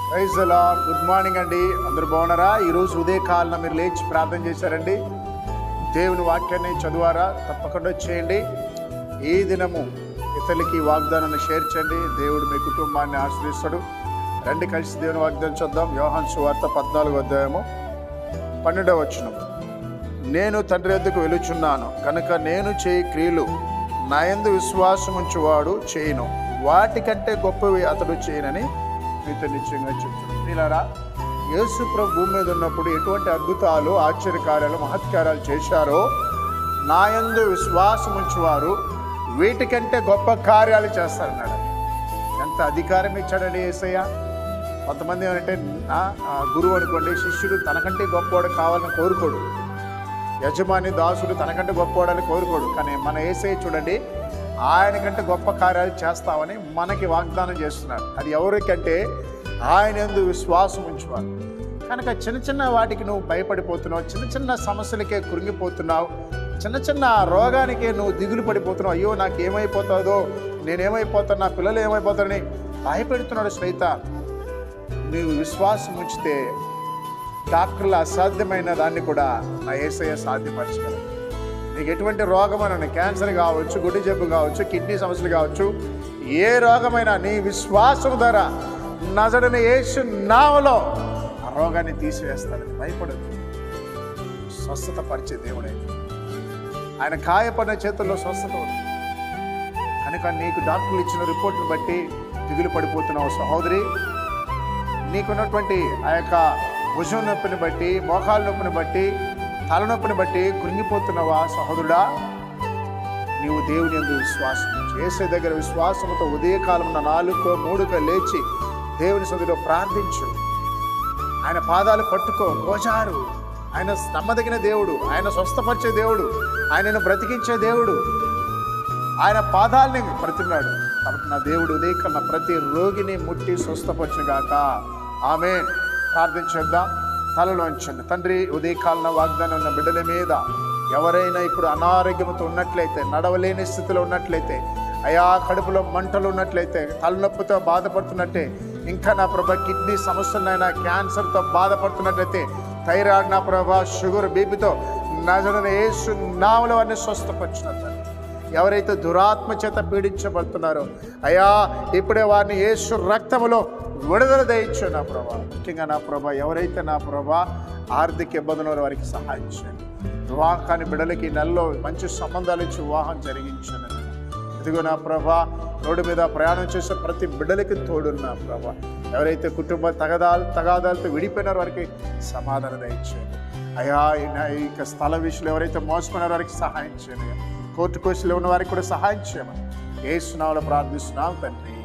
Praise the Lord. Good morning అండి. అందరూ బాగున్నారా? ఈరోజు ఉదయకాలన మీరు లేచి ప్రార్థన చేశారండి. దేవుని వాక్యాన్ని చదువారా? తప్పకుండా చేయండి. ఈ దినము ఇతరులకి వాగ్దానాన్ని షేర్ చేయండి. దేవుడు మీ కుటుంబాన్ని ఆశీర్వదిస్తాడు. రండి కలిసి దేవుని వాగ్దానం చూద్దాం. యోహాను సువార్త 14వ అధ్యాయము 12వ వచనం. నేను తండ్రి వద్దకు వెలుచున్నాను కనుక నేను చేయి క్రియలు నా యందు విశ్వాసం ఉంచువాడు చేయను, వాటికంటే గొప్పవి అతడు చేయనని మీతో నిశ్చయంగా చెప్తున్నాను. మీలారా, యేసు ప్రభు భూమి మీద ఉన్నప్పుడు ఎటువంటి అద్భుతాలు, ఆశ్చర్యకార్యాలు, మహత్కార్యాలు చేశారో నా యందు విశ్వాసం ఉంచువారు వీటికంటే గొప్ప కార్యాలు చేస్తారన్నాడు. ఎంత అధికారం ఇచ్చాడండి యేసయ్య. కొంతమంది ఏమంటే గురువు అనుకోండి, శిష్యుడు తనకంటే గొప్పవాడు కావాలని కోరుకోడు, యజమాని దాసుడు తనకంటే గొప్పవాడని కోరుకోడు. కానీ మన యేసయ్య చూడండి, ఆయన కంటే గొప్ప కార్యాలు చేస్తామని మనకి వాగ్దానం చేస్తున్నాడు. అది ఎవరికంటే ఆయన యందు విశ్వాసం ఉంచువారు. కనుక చిన్న చిన్న వాటికి నువ్వు భయపడిపోతున్నావు, చిన్న చిన్న సమస్యలకే కృంగిపోతున్నావు, చిన్న చిన్న రోగానికే నువ్వు దిగులు పడిపోతున్నావు. అయ్యో నాకు ఏమైపోతుందో, నేనేమైపోతాను, నా పిల్లలు ఏమైపోతారని భయపెడుతున్నాడు సైతాన్. నీవు విశ్వాసం ఉంచితే డాక్టర్ల అసాధ్యమైన దాన్ని కూడా నా యేసయ్య సాధ్యపరచగలరు. నీకు ఎటువంటి రోగమైనా, క్యాన్సర్ కావచ్చు, గుండె జబ్బు కావచ్చు, కిడ్నీ సమస్యలు కావచ్చు, ఏ రోగమైనా నీ విశ్వాసం ద్వారా నజరుడైన యేసు నామములో ఆ రోగాన్ని తీసివేస్తాడని భయపడదు. స్వస్థత పరిచే దేవుడే. ఆయన గాయపడిన చేతుల్లో స్వస్థత ఉంది. కనుక నీకు డాక్టర్లు ఇచ్చిన రిపోర్ట్ని బట్టి దిగులు పడిపోతున్నావు సహోదరి. నీకున్నటువంటి ఆ యొక్క భుజం నొప్పిని బట్టి, మోకాల నొప్పిని బట్టి, తలనొప్పిని బట్టి కృంగిపోతున్నావా సహోదరుడా? నీవు దేవుని యందు విశ్వాసం ఉంచు. యేసయ్య దగ్గర విశ్వాసంతో ఉదయకాలం 4:3 లేచి దేవుని సన్నిధిలో ప్రార్థించు. ఆయన పాదాలు పట్టుకో, గోజారు. ఆయన నమ్మదగిన దేవుడు, ఆయన స్వస్థపరిచే దేవుడు, ఆయనను బ్రతికించే దేవుడు. ఆయన పాదాలని ప్రతిన్నాడు. కాబట్టి నా దేవుడు ఉదయకాలం ప్రతి రోగిని ముట్టి స్వస్థపరచును గాక. ఆమేన్. ప్రార్థించేద్దాం. తలలో ఉంచండి. తండ్రి, ఉదయకాలన వాగ్దానం ఉన్న బిడ్డల మీద ఎవరైనా ఇప్పుడు అనారోగ్యంతో ఉన్నట్లయితే, నడవలేని స్థితిలో ఉన్నట్లయితే, అయా కడుపులో మంటలు ఉన్నట్లయితే, తలనొప్పితో బాధపడుతున్నట్టే, ఇంకా నా ప్రభా కిడ్నీ సమస్యలైనా, క్యాన్సర్తో బాధపడుతున్నట్లయితే, థైరాయిడ్ నా ప్రభా, షుగర్, బీపీతో నజరుడైన యేసు నామములో వారిని స్వస్థపరచును. ఎవరైతే దురాత్మ చేత పీడించబడుతున్నారో అయా ఇప్పుడే వారిని యేసు రక్తములో విడుదల దయచ్చు నా ప్రభా. ముఖ్యంగా నా ప్రభా ఎవరైతే నా ప్రభా ఆర్థిక ఇబ్బందుల వారికి సహాయం చేయండి. వివాహాన్ని బిడ్డలకి నెలలో మంచి సంబంధాలు ఇచ్చి వివాహం జరిగించండి. ఇదిగో నా ప్రభా, రోడ్డు మీద ప్రయాణం చేసే ప్రతి బిడ్డలకి తోడున్నా ప్రభా. ఎవరైతే కుటుంబ తగాదాలతో విడిపోయినారో వారికి సమాధానం దయచేయండి. అయా ఈ స్థల విషయంలో ఎవరైతే మోసపోయినారో వారికి సహాయం చేయండి. కోర్టు కేసులో ఉన్న వారికి కూడా సహాయం చేయమని యేసు నామములో ప్రార్థిస్తున్నాం తండ్రి.